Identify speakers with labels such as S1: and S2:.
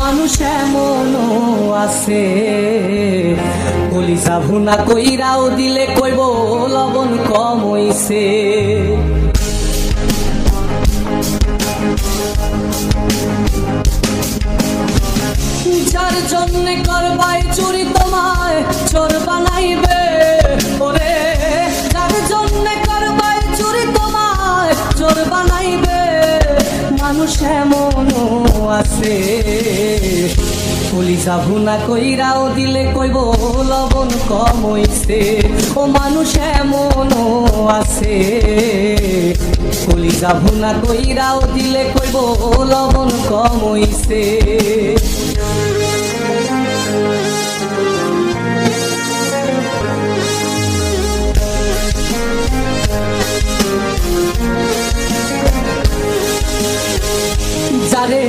S1: মানুষ এমনও আছে কলিজা ভুনা কইরাও দিলে কইব লবণ কম হইছে। যার জন্যে করবাই চুরি তোমায় চোর বানাইবে, ওরে যার জন্যে করবাই চুরি তোমায় চোর বানাইবে। মানুষ এমনও আছে কলিজা ভুনা কইরাও দিলে কইব লবণ কম হইছে। ও মানুষ এমনও আছে কলিজা ভুনা কইরাও দিলে কইব লবণ কম হইছে। যারে